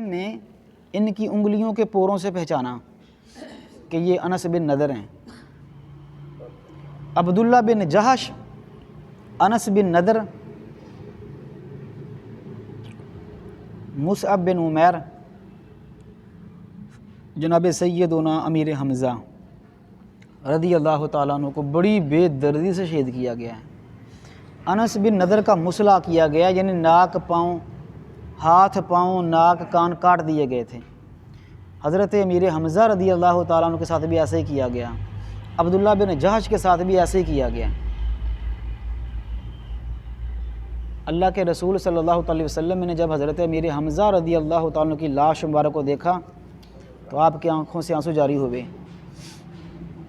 نے ان کی انگلیوں کے پوروں سے پہچانا کہ یہ انس بن نضر ہیں۔ عبداللہ بن جہش، انس بن نضر، مصعب بن عمیر، جناب سیدنا امیر حمزہ رضی اللہ تعالیٰ عنہ کو بڑی بے دردی سے شہید کیا گیا ہے۔ انس بن نضر کا مسلح کیا گیا، یعنی ناک، پاؤں، ہاتھ، پاؤں، ناک، کان کاٹ دیے گئے تھے۔ حضرت امیر حمزہ رضی اللہ تعالیٰ عنہ کے ساتھ بھی ایسے ہی کیا گیا، عبداللہ بن جہش کے ساتھ بھی ایسے ہی کیا گیا۔ اللہ کے رسول صلی اللہ علیہ وسلم نے جب حضرت امیر حمزہ رضی اللہ تعالیٰ عنہ کی لاش مبارک کو دیکھا تو آپ کی آنکھوں سے آنسو جاری ہوئے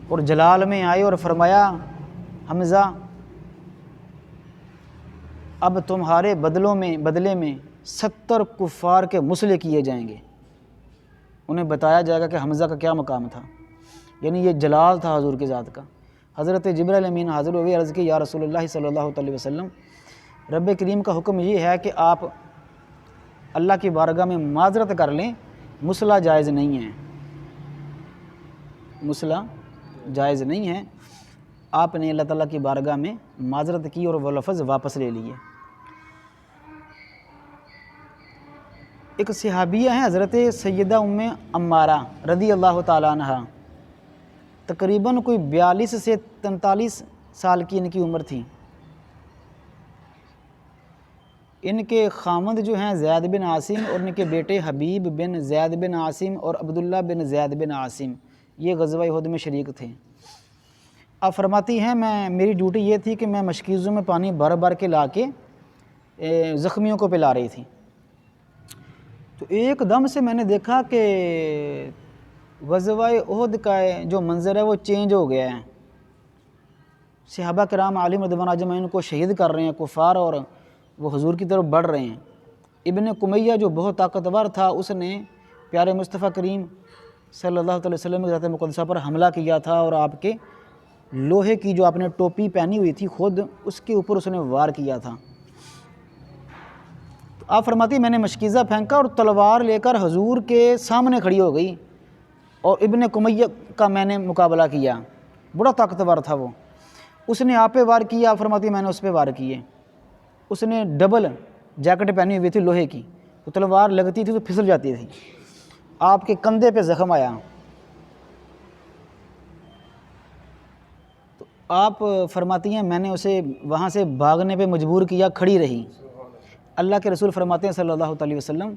اور جلال میں آئے اور فرمایا، حمزہ اب تمہارے بدلے میں 70 کفار کے مسلح کیے جائیں گے۔ انہیں بتایا جائے گا کہ حمزہ کا کیا مقام تھا، یعنی یہ جلال تھا حضور کی ذات کا۔ حضرت جبرائیل امین حاضر ہوئے، عرض کی یا رسول اللہ صلی اللہ علیہ وسلم، رب کریم کا حکم یہ ہے کہ آپ اللہ کی بارگاہ میں معذرت کر لیں، مسلح جائز نہیں ہے، مسلح جائز نہیں ہے۔ آپ نے اللہ تعالیٰ کی بارگاہ میں معذرت کی اور وہ لفظ واپس لے لیے۔ ایک صحابیہ ہیں حضرت سیدہ ام عمارہ رضی اللہ تعالیٰ عنہ، تقریباً کوئی 42 سے 43 سال کی ان کی عمر تھی۔ ان کے خامند جو ہیں زید بن عاصم اور ان کے بیٹے حبیب بن زید بن عاصم اور عبداللہ بن زید بن عاصم، یہ غزوہ احد میں شریک تھے۔ آپ فرماتی ہیں میری ڈیوٹی یہ تھی کہ میں مشکیزوں میں پانی بھر بھر کے لا کے زخمیوں کو پلا رہی تھی۔ تو ایک دم سے میں نے دیکھا کہ غزوہ احد کا جو منظر ہے وہ چینج ہو گیا ہے۔ صحابہ کرام علیہم رضوان اجمعین کو شہید کر رہے ہیں کفار، اور وہ حضور کی طرف بڑھ رہے ہیں۔ ابن کمیہ جو بہت طاقتور تھا، اس نے پیارے مصطفیٰ کریم صلی اللہ علیہ وسلم کی ذات مقدسہ پر حملہ کیا تھا، اور آپ کے لوہے کی جو آپ نے ٹوپی پہنی ہوئی تھی خود، اس کے اوپر اس نے وار کیا تھا۔ تو آپ فرماتی میں نے مشکیزہ پھینکا اور تلوار لے کر حضور کے سامنے کھڑی ہو گئی، اور ابن کمیہ کا میں نے مقابلہ کیا، بڑا طاقتور تھا وہ۔ اس نے آپ پہ وار کیا، آپ فرماتی میں نے اس پہ وار کیے۔ اس نے ڈبل جیکٹ پہنی ہوئی تھی لوہے کی، تو تلوار لگتی تھی تو پھسل جاتی تھی، آپ کے کندھے پہ زخم آیا۔ تو آپ فرماتی ہیں میں نے اسے وہاں سے بھاگنے پہ مجبور کیا، کھڑی رہی۔ اللہ کے رسول فرماتے ہیں صلی اللہ علیہ وسلم،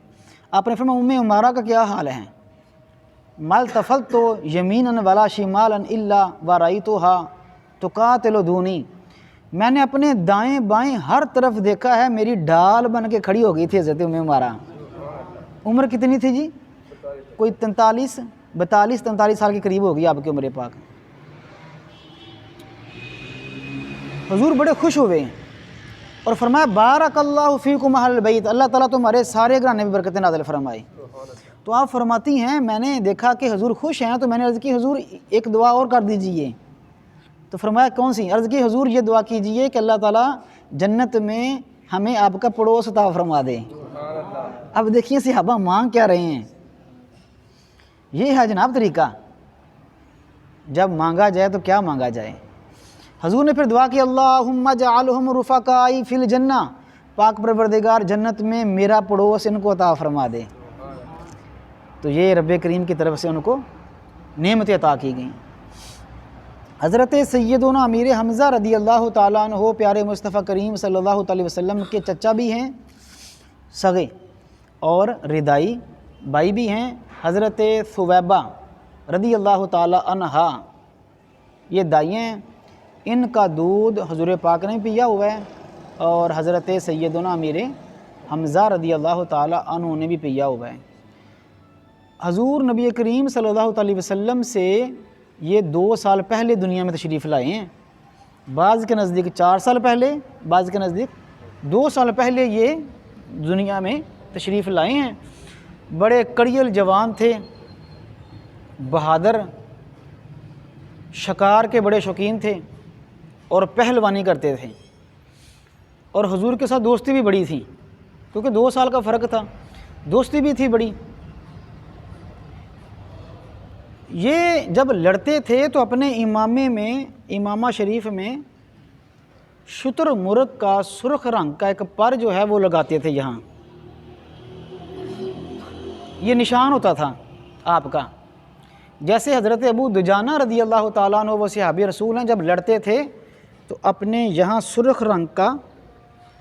آپ نے فرمایا ام عمارہ کا کیا حال ہے؟ مال تفلت یمینا ولا شمالا الا ورأیتها تقاتل دونی، میں نے اپنے دائیں بائیں ہر طرف دیکھا ہے، میری ڈھال بن کے کھڑی ہو گئی تھی حضرت ام عمارہ۔ عمر کتنی تھی جی؟ کوئی 42-43 سال کے قریب ہوگی آپ کی عمر پاک۔ حضور بڑے خوش ہوئے اور فرمایا بارک اللہ فیکم اہل البیت، اللہ تعالیٰ تمہارے سارے گھرانے میں برکتیں نازل فرمائے۔ تو آپ فرماتی ہیں میں نے دیکھا کہ حضور خوش ہیں، تو میں نے عرض کی حضور ایک دعا اور کر دیجئے۔ تو فرمایا کون سی؟ عرض کی حضور یہ دعا کیجئے کہ اللہ تعالیٰ جنت میں ہمیں آپ کا پڑوس عطا فرما دے۔ اب دیکھیے صحابہ مانگ کیا رہے ہیں، یہ ہے جناب طریقہ، جب مانگا جائے تو کیا مانگا جائے۔ حضور نے پھر دعا کی اللہم اجعلہم رفقائی فی الجنہ، پاک پروردگار جنت میں میرا پڑوس ان کو عطا فرما دے۔ تو یہ رب کریم کی طرف سے ان کو نعمتیں عطا کی گئیں۔ حضرت سیدنا امیر حمزہ رضی اللہ تعالیٰ عنہ پیارے مصطفیٰ کریم صلی اللہ علیہ وسلم کے چچا بھی ہیں سگے، اور ردائی بھائی بھی ہیں۔ حضرت ثویبہ رضی اللہ تعالیٰ عنہا یہ دائی ہیں، ان کا دودھ حضور پاک نے پیا ہوا ہے، اور حضرت سیدنا امیر حمزہ رضی اللہ تعالیٰ عنہ نے بھی پیا ہوا ہے۔ حضور نبی کریم صلی اللہ علیہ وسلم سے یہ 2 سال پہلے دنیا میں تشریف لائے ہیں، بعض کے نزدیک 4 سال پہلے، بعض کے نزدیک 2 سال پہلے یہ دنیا میں تشریف لائے ہیں۔ بڑے کڑیل جوان تھے، بہادر، شکار کے بڑے شوقین تھے، اور پہلوانی کرتے تھے، اور حضور کے ساتھ دوستی بھی بڑی تھی، کیونکہ 2 سال کا فرق تھا، دوستی بھی تھی بڑی۔ یہ جب لڑتے تھے تو اپنے امامہ شریف میں شتر مرغ کا سرخ رنگ کا ایک پر جو ہے وہ لگاتے تھے یہاں، یہ نشان ہوتا تھا آپ کا۔ جیسے حضرت ابو دجانہ رضی اللہ تعالیٰ عنہ، وہ صحابی رسول ہیں، جب لڑتے تھے تو اپنے یہاں سرخ رنگ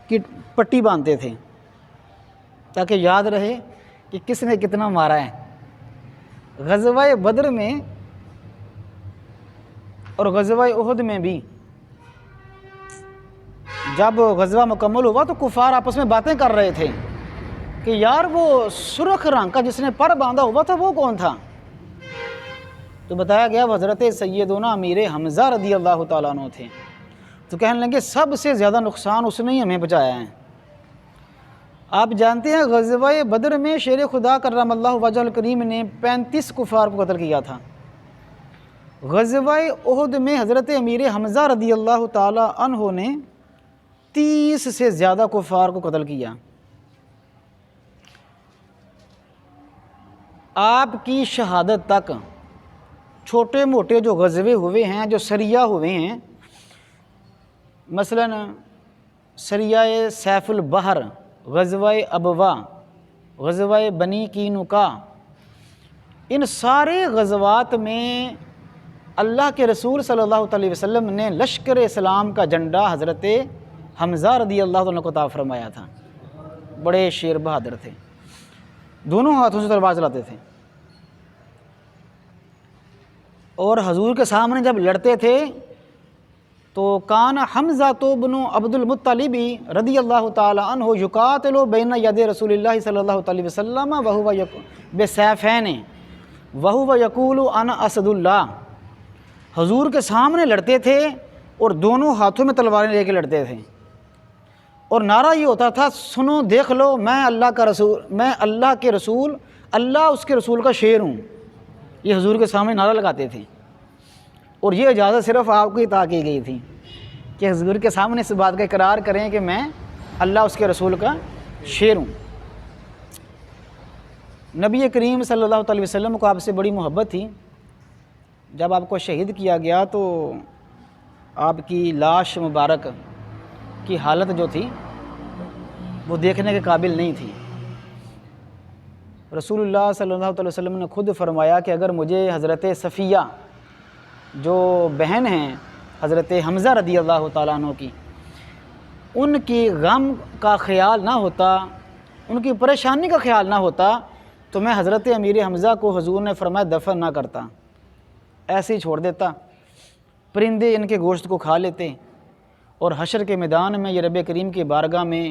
کی پٹی باندھتے تھے تاکہ یاد رہے کہ کس نے کتنا مارا ہے۔ غزوہ بدر میں اور غزوہ احد میں بھی جب غزوہ مکمل ہوا تو کفار آپس میں باتیں کر رہے تھے کہ یار وہ سرخ رنگ کا جس نے پر باندھا ہوا تھا وہ کون تھا؟ تو بتایا گیا وہ حضرت سیدنا امیر حمزہ رضی اللہ تعالیٰ عنہ تھے۔ تو کہنے لگے سب سے زیادہ نقصان اس نے ہی ہمیں بچایا ہے۔ آپ جانتے ہیں غزوہ بدر میں شیر خدا کرم اللہ وجہ الکریم نے 35 کفار کو قتل کیا تھا۔ غزوہ احد میں حضرت امیر حمزہ رضی اللہ تعالیٰ عنہ نے 30 سے زیادہ کفار کو قتل کیا۔ آپ کی شہادت تک چھوٹے موٹے جو غزوے ہوئے ہیں، جو سریہ ہوئے ہیں، مثلا سریہ سیف البحر، غزوہ ابوا، غزوہ بنی قینقاع، ان سارے غزوات میں اللہ کے رسول صلی اللہ علیہ وسلم نے لشکر اسلام کا جھنڈا حضرت حمزہ رضی اللہ عنہ کو عطا فرمایا تھا۔ بڑے شیر بہادر تھے، دونوں ہاتھوں سے تلوار چلاتے تھے، اور حضور کے سامنے جب لڑتے تھے تو کان حمزہ بن عبد المطلب رضی اللہ تعالی عنہ یقاتل بین ید رسول اللہ صلی اللہ علیہ وسلم وہو بسیفین وہو یقول انا اسد اللہ۔ حضور کے سامنے لڑتے تھے اور دونوں ہاتھوں میں تلواریں لے کے لڑتے تھے، اور نعرہ یہ ہوتا تھا سنو دیکھ لو میں اللہ کا رسول، میں اللہ کے رسول، اللہ اس کے رسول کا شیر ہوں۔ یہ حضور کے سامنے نعرہ لگاتے تھے، اور یہ اجازت صرف آپ کو عطا کی گئی تھی کہ حضور کے سامنے اس بات کا اقرار کریں کہ میں اللہ اس کے رسول کا شیر ہوں۔ نبی کریم صلی اللہ علیہ وسلم کو آپ سے بڑی محبت تھی۔ جب آپ کو شہید کیا گیا تو آپ کی لاش مبارک کی حالت جو تھی وہ دیکھنے کے قابل نہیں تھی۔ رسول اللہ صلی اللہ علیہ وسلم نے خود فرمایا کہ اگر مجھے حضرت صفیہ جو بہن ہیں حضرت حمزہ رضی اللہ تعالیٰ عنہ کی، ان کی غم کا خیال نہ ہوتا، ان کی پریشانی کا خیال نہ ہوتا تو میں حضرت امیر حمزہ کو حضور نے فرمایا دفن نہ کرتا، ایسے ہی چھوڑ دیتا، پرندے ان کے گوشت کو کھا لیتے، اور حشر کے میدان میں یہ رب کریم کی بارگاہ میں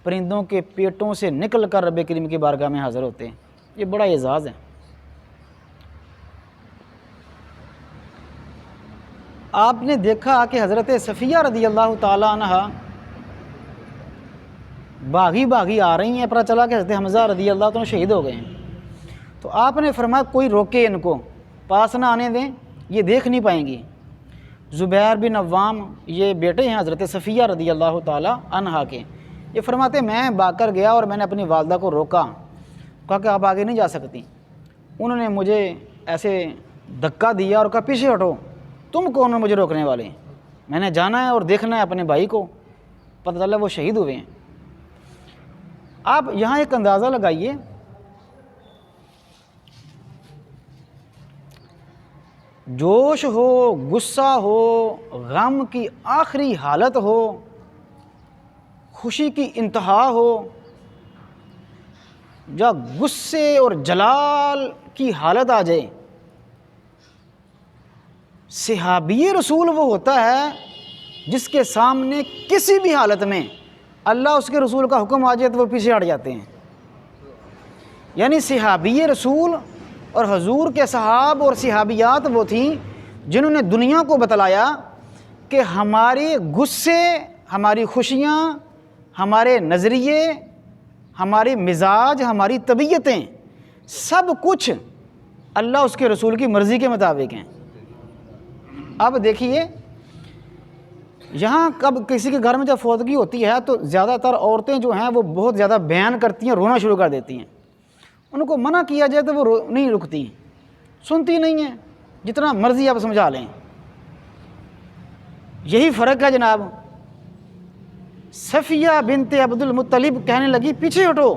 پرندوں کے پیٹوں سے نکل کر رب کریم کی بارگاہ میں حاضر ہوتے ہیں۔ یہ بڑا اعزاز ہے۔ آپ نے دیکھا کہ حضرت صفیہ رضی اللہ تعالیٰ عنہ باغی آ رہی ہیں، پتہ چلا کہ حضرت حمزہ رضی اللہ عنہ شہید ہو گئے ہیں، تو آپ نے فرمایا کوئی روکے ان کو، پاس نہ آنے دیں، یہ دیکھ نہیں پائیں گی۔ زبیر بن عوام یہ بیٹے ہیں حضرت صفیہ رضی اللہ تعالیٰ عنہ کے، یہ فرماتے میں بھاگ کر گیا اور میں نے اپنی والدہ کو روکا، کہا کہ آپ آگے نہیں جا سکتی۔ انہوں نے مجھے ایسے دھکا دیا اور کہا پیچھے ہٹو، تم کون ہو مجھے روکنے والے؟ میں نے جانا ہے اور دیکھنا ہے اپنے بھائی کو۔ پتہ چلا وہ شہید ہوئے ہیں۔ آپ یہاں ایک اندازہ لگائیے، جوش ہو، غصہ ہو، غم کی آخری حالت ہو، خوشی کی انتہا ہو، یا غصے اور جلال کی حالت آ جائے، صحابی رسول وہ ہوتا ہے جس کے سامنے کسی بھی حالت میں اللہ اس کے رسول کا حکم آ جائے تو وہ پیچھے ہٹ جاتے ہیں۔ یعنی صحابی رسول اور حضور کے صحاب اور صحابیات وہ تھیں جنہوں نے دنیا کو بتلایا کہ ہمارے غصے، ہماری خوشیاں، ہمارے نظریے، ہمارے مزاج، ہماری طبیعتیں، سب کچھ اللہ اس کے رسول کی مرضی کے مطابق ہیں۔ اب دیکھیے یہاں کب کسی کے گھر میں جب فوتگی ہوتی ہے تو زیادہ تر عورتیں جو ہیں وہ بہت زیادہ بیان کرتی ہیں، رونا شروع کر دیتی ہیں۔ ان کو منع کیا جائے تو وہ نہیں رکتی، سنتی نہیں ہیں، جتنا مرضی آپ سمجھا لیں۔ یہی فرق ہے جناب۔ صفیہ بنت عبد المطلب کہنے لگی پیچھے ہٹو،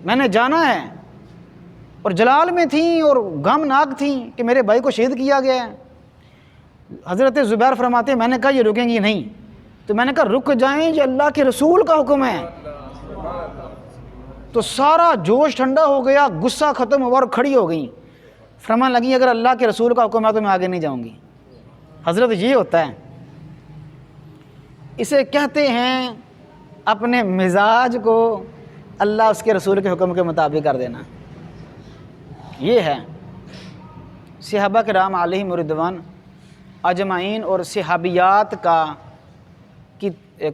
میں نے جانا ہے، اور جلال میں تھیں اور غمناک تھیں کہ میرے بھائی کو شہید کیا گیا ہے۔ حضرت زبیر فرماتے ہیں میں نے کہا یہ رکیں گی نہیں، تو میں نے کہا رک جائیں، یہ اللہ کے رسول کا حکم ہے۔ تو سارا جوش ٹھنڈا ہو گیا، غصہ ختم ہوا اور کھڑی ہو گئیں، فرمانے لگی اگر اللہ کے رسول کا حکم ہے تو میں آگے نہیں جاؤں گی۔ حضرت یہ ہوتا ہے، اسے کہتے ہیں اپنے مزاج کو اللہ اس کے رسول کے حکم کے مطابق کر دینا۔ یہ ہے صحابہ کرام علیہم رضوان اجمعین اور صحابیات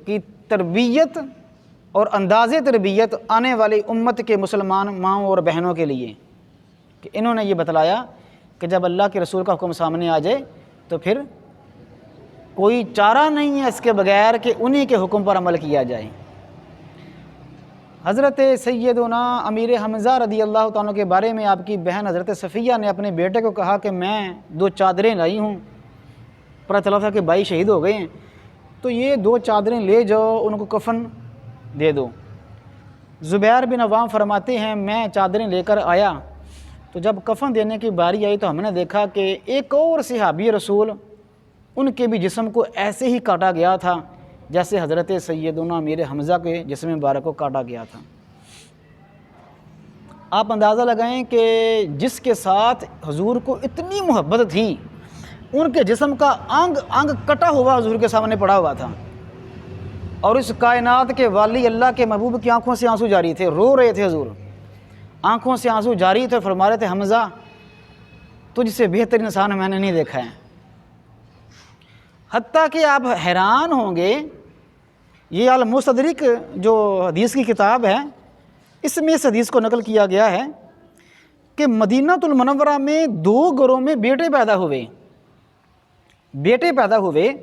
کی تربیت اور انداز تربیت آنے والی امت کے مسلمان ماؤں اور بہنوں کے لیے، کہ انہوں نے یہ بتلایا کہ جب اللہ کے رسول کا حکم سامنے آ جائے تو پھر کوئی چارہ نہیں ہے اس کے بغیر کہ انہی کے حکم پر عمل کیا جائے۔ حضرت سیدنا امیر حمزہ رضی اللہ تعالیٰ کے بارے میں آپ کی بہن حضرت صفیہ نے اپنے بیٹے کو کہا کہ میں 2 چادریں لائی ہوں، پتہ چلا تھا کہ بھائی شہید ہو گئے ہیں، تو یہ 2 چادریں لے جاؤ، ان کو کفن دے دو۔ زبیر بن عوام فرماتے ہیں میں چادریں لے کر آیا، تو جب کفن دینے کی باری آئی تو ہم نے دیکھا کہ ایک اور صحابی رسول، ان کے بھی جسم کو ایسے ہی کاٹا گیا تھا جیسے حضرت سیدنا امیر حمزہ کے جسم مبارک کو کاٹا گیا تھا۔ آپ اندازہ لگائیں کہ جس کے ساتھ حضور کو اتنی محبت تھی، ان کے جسم کا انگ انگ کٹا ہوا حضور کے سامنے پڑا ہوا تھا، اور اس کائنات کے والی اللہ کے محبوب کی آنکھوں سے آنسو جاری تھے، رو رہے تھے حضور، آنکھوں سے آنسو جاری تھے، فرما رہے تھے حمزہ تجھ سے بہتر انسان میں نے نہیں دیکھا ہے۔ حتیٰ کہ آپ حیران ہوں گے، یہ المستدرک جو حدیث کی کتاب ہے، اس میں اس حدیث کو نقل کیا گیا ہے کہ مدینہ المنورہ میں 2 گھروں میں بیٹے پیدا ہوئے،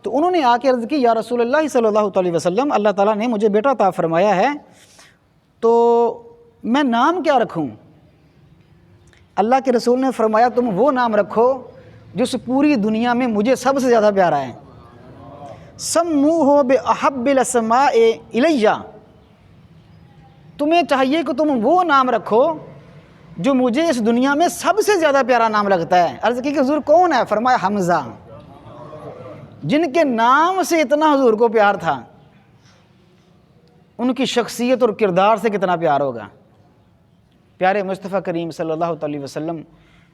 تو انہوں نے آ کے عرض کی یا رسول اللہ صلی اللہ علیہ وسلم، اللہ تعالیٰ نے مجھے بیٹا عطا فرمایا ہے، تو میں نام کیا رکھوں؟ اللہ کے رسول نے فرمایا تم وہ نام رکھو جو اس پوری دنیا میں مجھے سب سے زیادہ پیارا ہے، سموہ بأحب الاسماء الیہ، تمہیں چاہیے کہ تم وہ نام رکھو جو مجھے اس دنیا میں سب سے زیادہ پیارا نام لگتا ہے۔ عرض کی کہ حضور کون ہے؟ فرمایا حمزہ، جن کے نام سے اتنا حضور کو پیار تھا، ان کی شخصیت اور کردار سے کتنا پیار ہوگا۔ پیارے مصطفیٰ کریم صلی اللہ علیہ وسلم،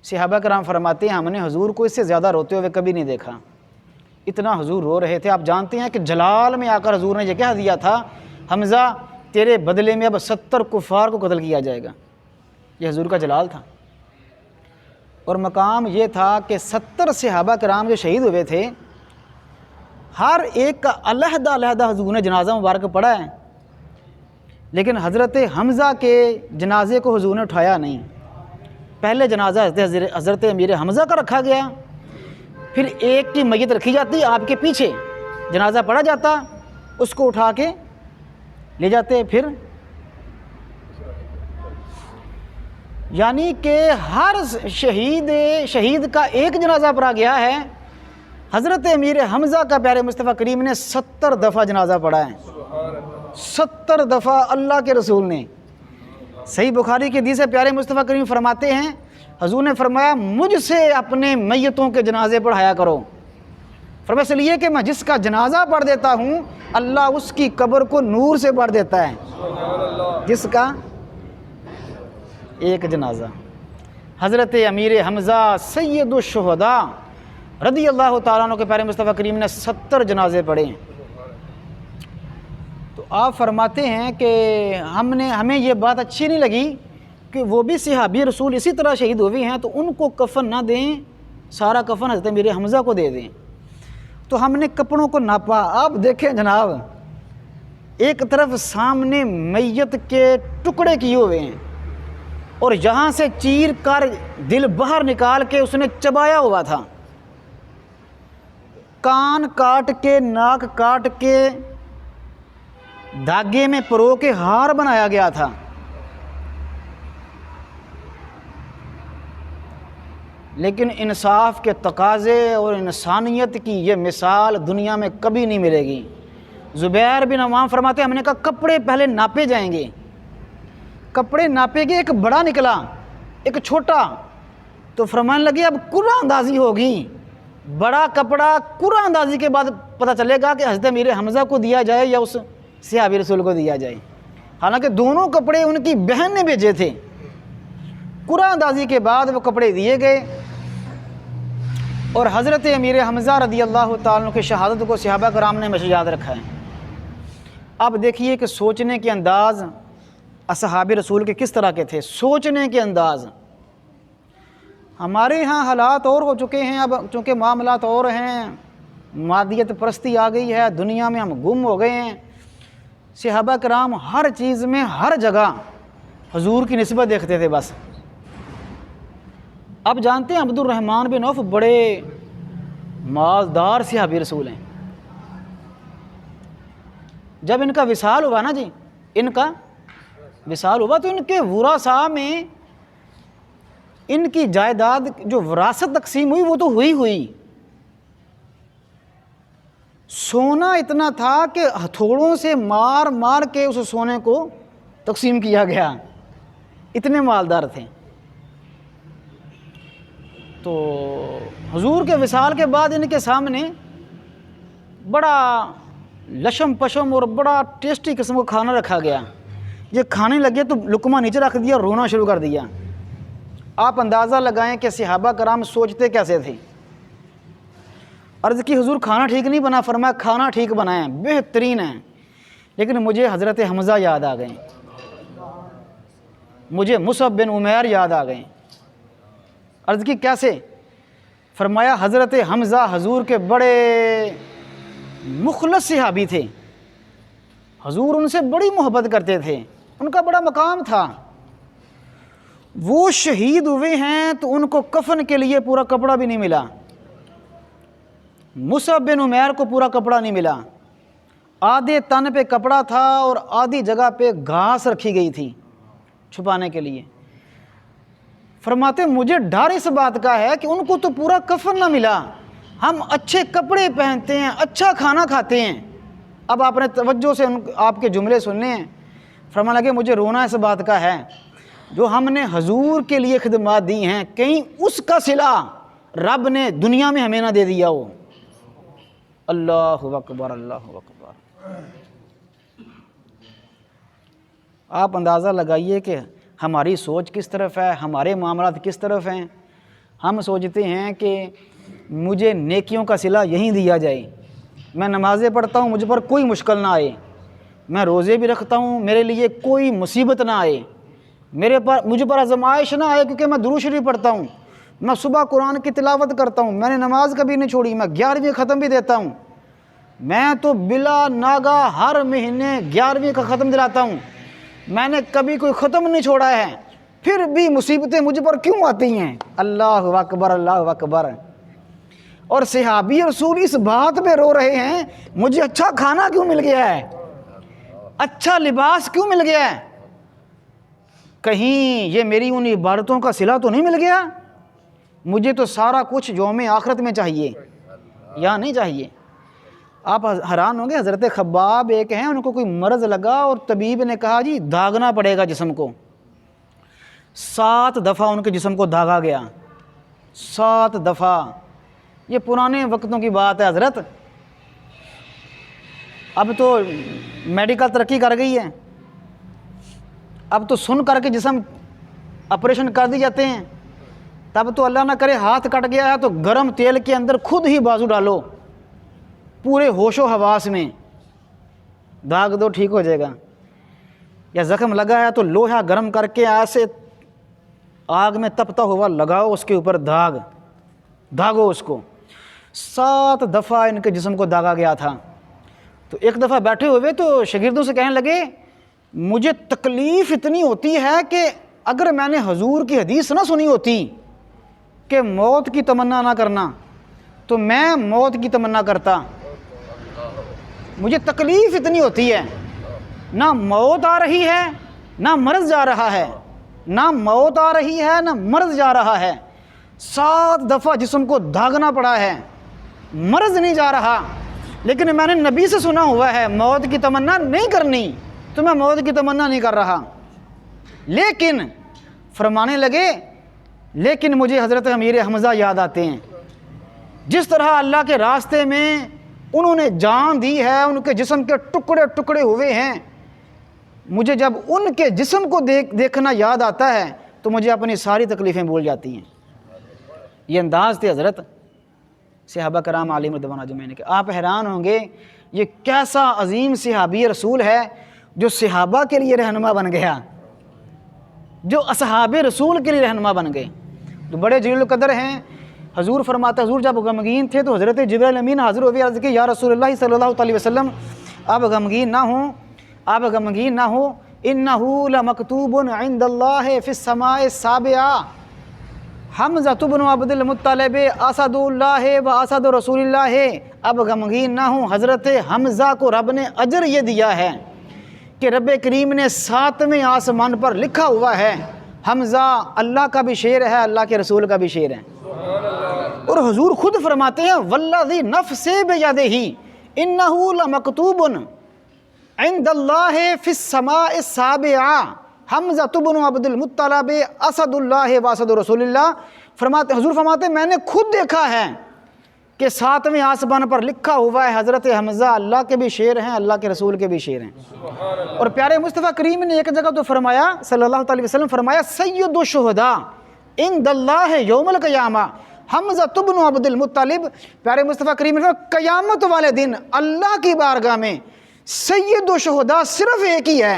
صحابہ کرام فرماتے ہیں ہم نے حضور کو اس سے زیادہ روتے ہوئے کبھی نہیں دیکھا، اتنا حضور رو رہے تھے۔ آپ جانتے ہیں کہ جلال میں آ کر حضور نے یہ کہہ دیا تھا حمزہ تیرے بدلے میں اب 70 کفار کو قتل کیا جائے گا، یہ حضور کا جلال تھا۔ اور مقام یہ تھا کہ 70 صحابہ کرام جو شہید ہوئے تھے، ہر ایک کا علیحدہ علیحدہ حضور نے جنازہ مبارک پڑھا ہے، لیکن حضرت حمزہ کے جنازے کو حضور نے اٹھایا نہیں۔ پہلے جنازہ حضرت امیر حمزہ کا رکھا گیا، پھر ایک کی میت رکھی جاتی آپ کے پیچھے، جنازہ پڑھا جاتا، اس کو اٹھا کے لے جاتے، پھر یعنی کہ ہر شہید کا ایک جنازہ پڑھا گیا ہے۔ حضرت امیر حمزہ کا پیارے مصطفیٰ کریم نے 70 دفعہ جنازہ پڑھا ہے، 70 دفعہ اللہ کے رسول نے۔ صحیح بخاری کی حدیث ہے، پیارے مصطفیٰ کریم فرماتے ہیں حضور نے فرمایا مجھ سے اپنے میتوں کے جنازے پڑھایا کرو، فرمایا اس لیے کہ میں جس کا جنازہ پڑھ دیتا ہوں اللہ اس کی قبر کو نور سے بھر دیتا ہے، جس کا ایک جنازہ۔ حضرت امیر حمزہ سید الشہداء رضی اللہ تعالیٰ عنہ کے پیارے مصطفیٰ کریم نے 70 جنازے پڑھے ہیں۔ تو آپ فرماتے ہیں کہ ہمیں یہ بات اچھی نہیں لگی کہ وہ بھی صحابی رسول اسی طرح شہید ہوئے ہیں تو ان کو کفن نہ دیں، سارا کفن حضرت امیر حمزہ کو دے دیں۔ تو ہم نے کپڑوں کو ناپا، آپ دیکھیں جناب، ایک طرف سامنے میت کے ٹکڑے کیے ہوئے ہیں اور یہاں سے چیر کر دل باہر نکال کے اس نے چبایا ہوا تھا، کان کاٹ کے، ناک کاٹ کے، دھاگے میں پرو کے ہار بنایا گیا تھا۔ لیکن انصاف کے تقاضے اور انسانیت کی یہ مثال دنیا میں کبھی نہیں ملے گی۔ زبیر بن عوام فرماتے ہیں ہم نے کہا کپڑے پہلے ناپے جائیں گے، کپڑے ناپے گے، ایک بڑا نکلا ایک چھوٹا، تو فرمانے لگے اب قرعہ اندازی ہوگی، بڑا کپڑا قرعہ اندازی کے بعد پتہ چلے گا کہ حضرت امیر حمزہ کو دیا جائے یا اس صحابی رسول کو دیا جائے، حالانکہ دونوں کپڑے ان کی بہن نے بھیجے تھے۔ قرعہ اندازی کے بعد وہ کپڑے دیے گئے اور حضرت امیر حمزہ رضی اللہ تعالیٰ عنہ کی شہادت کو صحابہ کرام نے ہمیشہ یاد رکھا ہے۔ اب دیکھیے کہ سوچنے کے انداز اصحاب رسول کے کس طرح کے تھے، سوچنے کے انداز۔ ہمارے ہاں حالات اور ہو چکے ہیں، اب چونکہ معاملات اور ہیں، مادیت پرستی آ گئی ہے، دنیا میں ہم گم ہو گئے ہیں۔ صحابہ کرام ہر چیز میں ہر جگہ حضور کی نسبت دیکھتے تھے بس۔ اب جانتے ہیں عبد الرحمن بن عوف بڑے مالدار صحابی رسول ہیں۔ جب ان کا وصال ہوا نا جی، ان کا وصال ہوا تو ان کے ورثاء میں ان کی جائیداد جو وراثت تقسیم ہوئی وہ تو ہوئی، سونا اتنا تھا کہ ہتھوڑوں سے مار مار کے اس سونے کو تقسیم کیا گیا، اتنے مالدار تھے۔ تو حضور کے وصال کے بعد ان کے سامنے بڑا لشم پشم اور بڑا ٹیسٹی قسم کا کھانا رکھا گیا، یہ کھانے لگے تو لقمہ نیچے رکھ دیا اور رونا شروع کر دیا۔ آپ اندازہ لگائیں کہ صحابہ کرام سوچتے کیسے تھے۔ عرض کی حضور کھانا ٹھیک نہیں بنا، فرمایا کھانا ٹھیک بنا ہے، بہترین ہے، لیکن مجھے حضرت حمزہ یاد آ گئے، مجھے مصعب بن عمیر یاد آ گئے۔ عرض کی کیسے؟ فرمایا حضرت حمزہ حضور کے بڑے مخلص صحابی تھے، حضور ان سے بڑی محبت کرتے تھے، ان کا بڑا مقام تھا۔ وہ شہید ہوئے ہیں تو ان کو کفن کے لیے پورا کپڑا بھی نہیں ملا، مصعب بن عمیر کو پورا کپڑا نہیں ملا، آدھے تن پہ کپڑا تھا اور آدھی جگہ پہ گھاس رکھی گئی تھی چھپانے کے لیے۔ فرماتے مجھے ڈر اس بات کا ہے کہ ان کو تو پورا کفن نہ ملا، ہم اچھے کپڑے پہنتے ہیں، اچھا کھانا کھاتے ہیں۔ اب آپ نے توجہ سے آپ کے جملے سننے ہیں۔ فرمانے لگے مجھے رونا اس بات کا ہے جو ہم نے حضور کے لیے خدمات دی ہیں، کہیں اس کا صلہ رب نے دنیا میں ہمیں نہ دے دیا ہو۔ اللہ اکبر، اللہ اکبر۔ آپ اندازہ لگائیے کہ ہماری سوچ کس طرف ہے، ہمارے معاملات کس طرف ہیں۔ ہم سوچتے ہیں کہ مجھے نیکیوں کا صلہ یہیں دیا جائے، میں نمازیں پڑھتا ہوں مجھ پر کوئی مشکل نہ آئے، میں روزے بھی رکھتا ہوں میرے لیے کوئی مصیبت نہ آئے، مجھ پر آزمائش نہ آئے کیونکہ میں درود شریف پڑھتا ہوں، میں صبح قرآن کی تلاوت کرتا ہوں، میں نے نماز کبھی نہیں چھوڑی، میں 11ویں ختم بھی دیتا ہوں، میں تو بلا ناگا ہر مہینے 11ویں کا ختم دلاتا ہوں، میں نے کبھی کوئی ختم نہیں چھوڑا ہے، پھر بھی مصیبتیں مجھ پر کیوں آتی ہیں؟ اللہ اکبر، اللہ اکبر۔ اور صحابی رسول اس بات پہ رو رہے ہیں مجھے اچھا کھانا کیوں مل گیا ہے، اچھا لباس کیوں مل گیا ہے، کہیں یہ میری ان عبادتوں کا صلہ تو نہیں مل گیا؟ مجھے تو سارا کچھ یوم آخرت میں چاہیے یا نہیں چاہیے؟ آپ حیران ہوں گے، حضرت خباب ایک ہیں، ان کو کوئی مرض لگا اور طبیب نے کہا جی داغنا پڑے گا جسم کو، 7 دفعہ ان کے جسم کو داغا گیا، 7 دفعہ۔ یہ پرانے وقتوں کی بات ہے حضرت، اب تو میڈیکل ترقی کر گئی ہے، اب تو سن کر کے جسم آپریشن کر دی جاتے ہیں، تب تو اللہ نہ کرے ہاتھ کٹ گیا ہے تو گرم تیل کے اندر خود ہی بازو ڈالو، پورے ہوش و حواس میں داغ دو ٹھیک ہو جائے گا، یا زخم لگا ہے تو لوہا گرم کر کے ایسے آگ میں تپتا ہوا لگاؤ اس کے اوپر داغو اس کو۔ 7 دفعہ ان کے جسم کو داغا گیا تھا۔ تو ایک دفعہ بیٹھے ہوئے تو شاگردوں سے کہنے لگے مجھے تکلیف اتنی ہوتی ہے کہ اگر میں نے حضور کی حدیث نہ سنی ہوتی کہ موت کی تمنا نہ کرنا تو میں موت کی تمنا کرتا، مجھے تکلیف اتنی ہوتی ہے، نہ موت آ رہی ہے نہ مرض جا رہا ہے، نہ موت آ رہی ہے نہ مرض جا رہا ہے، 7 دفعہ جسم کو داغنا پڑا ہے، مرض نہیں جا رہا، لیکن میں نے نبی سے سنا ہوا ہے موت کی تمنا نہیں کرنی، تو میں موت کی تمنا نہیں کر رہا۔ لیکن فرمانے لگے لیکن مجھے حضرت امیر حمزہ یاد آتے ہیں، جس طرح اللہ کے راستے میں انہوں نے جان دی ہے، ان کے جسم کے ٹکڑے ٹکڑے ہوئے ہیں، مجھے جب ان کے جسم کو دیکھنا یاد آتا ہے تو مجھے اپنی ساری تکلیفیں بھول جاتی ہیں۔ یہ انداز تھے حضرت صحابہ کرام علیہم رضوان اجمعین کے۔ آپ حیران ہوں گے یہ کیسا عظیم صحابی رسول ہے جو صحابہ کے لیے رہنما بن گیا، جو اصحاب رسول کے لیے رہنما بن گئے، تو بڑے جلیل القدر ہیں۔ حضور فرماتے، حضور جب غمگین تھے تو حضرت جبرائیل امین حاضر ہوئے، عرض کی یا رسول اللہ صلی اللہ علیہ وسلم آپ غمگین نہ ہوں، آپ غمگین نہ ہو، انہ لمکتوب عند اللہ فی السماء السابعہ حمزہ بن عبد المطلب اسد اللہ و اسد رسول اللہ۔ اب غمگین نہ ہوں، حضرت حمزہ کو رب نے اجر یہ دیا ہے کہ رب کریم نے 7ویں آسمان پر لکھا ہوا ہے حمزہ اللہ کا بھی شعر ہے، اللہ کے رسول کا بھی شعر ہے۔ اور حضور خود فرماتے ہیں والذی نفس بیدہ انہ لمکتوب عند اللہ فی السماء السابعہ حمزہ بن عبد المطلب اسد اللہ و اسد رسول اللہ۔ فرماتے، حضور فرماتے میں نے خود دیکھا ہے کہ 7ویں آسمان پر لکھا ہوا ہے حضرت حمزہ اللہ کے بھی شعر ہیں، اللہ کے رسول کے بھی شعر ہیں۔ اور پیارے مصطفیٰ کریم نے ایک جگہ تو فرمایا صلی اللہ علیہ وسلم، فرمایا سید الشہداء عند اللہ یوم القیامہ حمزہ بن عبد المطلب۔ پیارے مصطفیٰ کریم نے فرمایا قیامت والے دن اللہ کی بارگاہ میں سید الشہداء صرف ایک ہی ہے،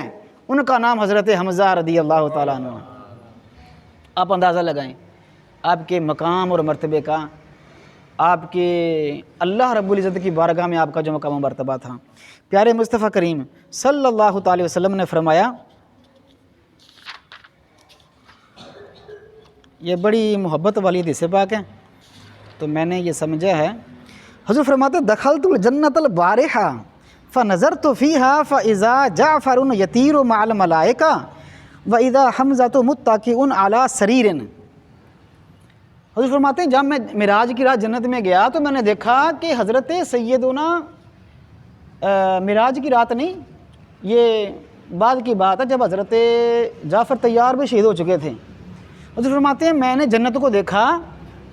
ان کا نام حضرت حمزہ رضی اللہ تعالیٰ عنہ۔ آپ اندازہ لگائیں آپ کے مقام اور مرتبے کا، آپ کے اللہ رب العزت کی بارگاہ میں آپ کا جو مقام و مرتبہ تھا۔ پیارے مصطفیٰ کریم صلی اللہ تعالی وسلم نے فرمایا، یہ بڑی محبت والی حدیث پاک ہے تو میں نے یہ سمجھا ہے۔ حضور فرماتے دخلت الجنت البارحہ فنظرت فیہا فاذا جعفر یطیر مع الملائکہ واذا حمزۃ متکئ علی سریر۔ حضور فرماتے ہیں جب میں معراج کی رات جنت میں گیا تو میں نے دیکھا کہ حضرت سیدنا معراج کی رات نہیں، یہ بعد کی بات ہے جب حضرت جعفر طیار بھی شہید ہو چکے تھے۔ حضور فرماتے ہیں میں نے جنت کو دیکھا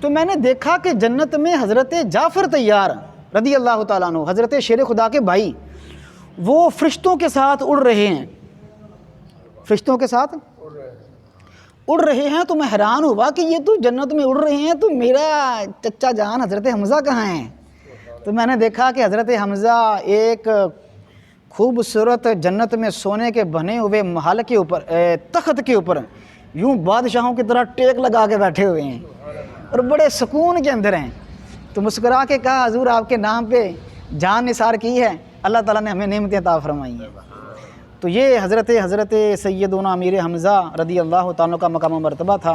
تو میں نے دیکھا کہ جنت میں حضرت جعفر طیار رضی اللہ تعالیٰ عنہ، حضرت شیر خدا کے بھائی، وہ فرشتوں کے ساتھ اڑ رہے ہیں، فرشتوں کے ساتھ اڑ رہے ہیں۔ تو میں حیران ہوا کہ یہ تو جنت میں اڑ رہے ہیں تو میرا چچا جان حضرت حمزہ کہاں ہیں؟ تو میں نے دیکھا کہ حضرت حمزہ ایک خوبصورت جنت میں سونے کے بنے ہوئے محل کے اوپر، تخت کے اوپر یوں بادشاہوں کی طرح ٹیک لگا کے بیٹھے ہوئے ہیں اور بڑے سکون کے اندر ہیں۔ تو مسکرا کے کہا حضور آپ کے نام پہ جان نثار کی ہے، اللہ تعالیٰ نے ہمیں نعمتیں عطا فرمائی ہیں۔ تو یہ حضرت سیدنا امیر حمزہ رضی اللہ تعالیٰ کا مقام و مرتبہ تھا۔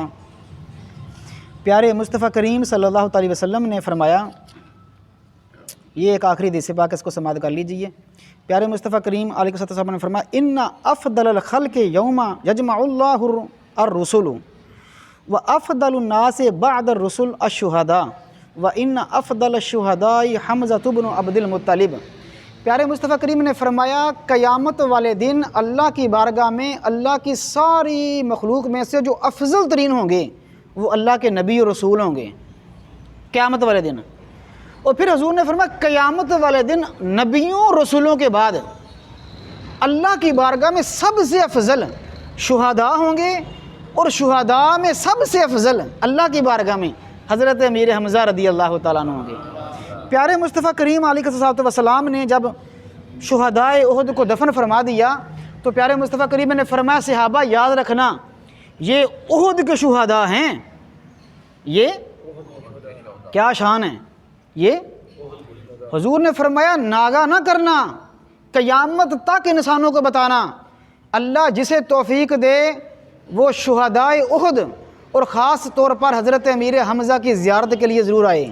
پیارے مصطفیٰ کریم صلی اللہ علیہ وسلم نے فرمایا، یہ ایک آخری حدیث پاک اس کو سماعت کر لیجئے۔ پیارے مصطفیٰ کریم علیہ السلام نے فرمایا ان افضل الخلق یوم یجمع اللہ الرسل وافضل الناس بعد الرسل الشہداء وان افضل الشہداء حمزۃ بن عبد المطلب۔ پیارے مصطفیٰ کریم نے فرمایا قیامت والے دن اللہ کی بارگاہ میں اللہ کی ساری مخلوق میں سے جو افضل ترین ہوں گے وہ اللہ کے نبی اور رسول ہوں گے قیامت والے دن۔ اور پھر حضور نے فرمایا قیامت والے دن نبیوں اور رسولوں کے بعد اللہ کی بارگاہ میں سب سے افضل شہداء ہوں گے، اور شہداء میں سب سے افضل اللہ کی بارگاہ میں حضرت امیر حمزہ رضی اللہ تعالیٰ عنہ ہوں گے۔ پیارے مصطفیٰ کریم علیہ الصلوۃ والسلام نے جب شہداء احد کو دفن فرما دیا تو پیارے مصطفیٰ کریم نے فرمایا صحابہ یاد رکھنا یہ احد کے شہداء ہیں، یہ کیا شان ہے، یہ حضور نے فرمایا ناگا نہ کرنا، قیامت تک انسانوں کو بتانا، اللہ جسے توفیق دے وہ شہداء احد اور خاص طور پر حضرت امیر حمزہ کی زیارت کے لیے ضرور آئے،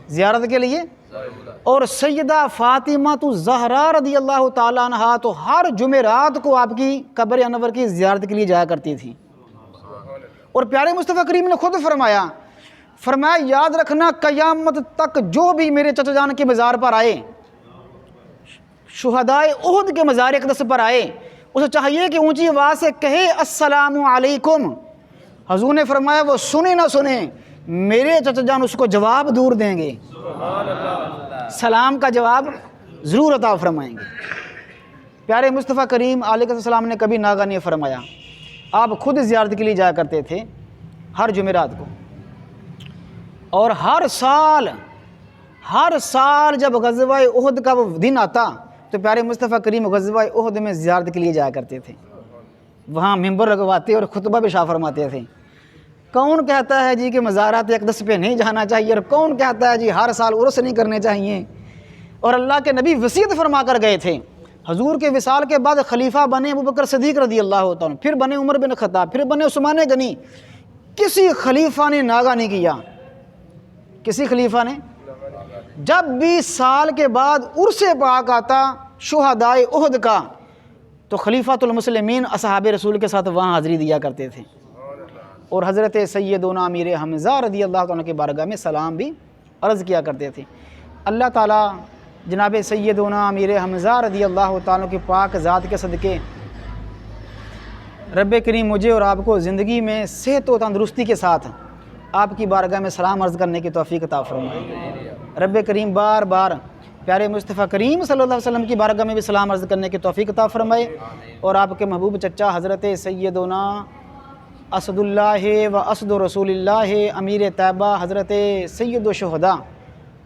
زیارت کے لیے۔ اور سیدہ فاطمہ الزہرا رضی اللہ تعالیٰ عنہا تو ہر جمعرات کو آپ کی قبر انور کی زیارت کے لیے جایا کرتی تھی، اور پیارے مصطفیٰ کریم نے خود فرمایا یاد رکھنا قیامت تک جو بھی میرے چچا جان کے مزار پر آئے، شہدائے احد کے مزار اقدس پر آئے، اسے چاہیے کہ اونچی آواز سے کہے السلام علیکم۔ حضور نے فرمایا وہ سنے نہ سنے، میرے چچا جان اس کو جواب دور دیں گے، سلام کا جواب ضرور عطا فرمائیں گے۔ پیارے مصطفیٰ کریم علیہ السلام نے کبھی ناغہ نہیں فرمایا، آپ خود زیارت کے لیے جایا کرتے تھے ہر جمعرات کو، اور ہر سال جب غزوہ احد کا وہ دن آتا تو پیارے مصطفیٰ کریم غزوہ احد میں زیارت کے لیے جایا کرتے تھے، وہاں ممبر لگواتے اور خطبہ بھی شاہ فرماتے تھے۔ کون کہتا ہے جی کہ مزارات اقدس پہ نہیں جانا چاہیے، اور کون کہتا ہے جی ہر سال عرس نہیں کرنے چاہیے؟ اور اللہ کے نبی وصیت فرما کر گئے تھے، حضور کے وصال کے بعد خلیفہ بنے ابوبکر صدیق رضی اللہ تعالیٰ، پھر بنے عمر بن خطاب، پھر بنے عثمان غنی۔ کسی خلیفہ نے ناغہ نہیں کیا، کسی خلیفہ نے۔ جب بھی سال کے بعد عرس پاک آتا شہدائے احد کا تو خلیفۃ المسلمین اصحاب رسول کے ساتھ وہاں حاضری دیا کرتے تھے، اور حضرت سیدنا امیر حمزہ رضی اللہ تعالیٰ کے بارگاہ میں سلام بھی عرض کیا کرتے تھے۔ اللہ تعالیٰ جناب سیدنا امیر حمزہ رضی اللہ تعالیٰ کی پاک ذات کے صدقے رب کریم مجھے اور آپ کو زندگی میں صحت و تندرستی کے ساتھ آپ کی بارگاہ میں سلام عرض کرنے کی توفیق عطا فرمائے۔ رب کریم بار بار پیارے مصطفیٰ کریم صلی اللہ علیہ وسلم کی بارگاہ میں بھی سلام عرض کرنے کی توفیق عطا فرمائے، اور آپ کے محبوب چچا حضرت سیدنا اسد اللہ و اسد رسول اللہ امیر طیبہ حضرت سید الشہداء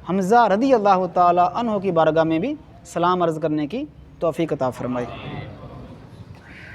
حمزہ رضی اللہ تعالی عنہ کی بارگاہ میں بھی سلام عرض کرنے کی توفیق عطا فرمائے۔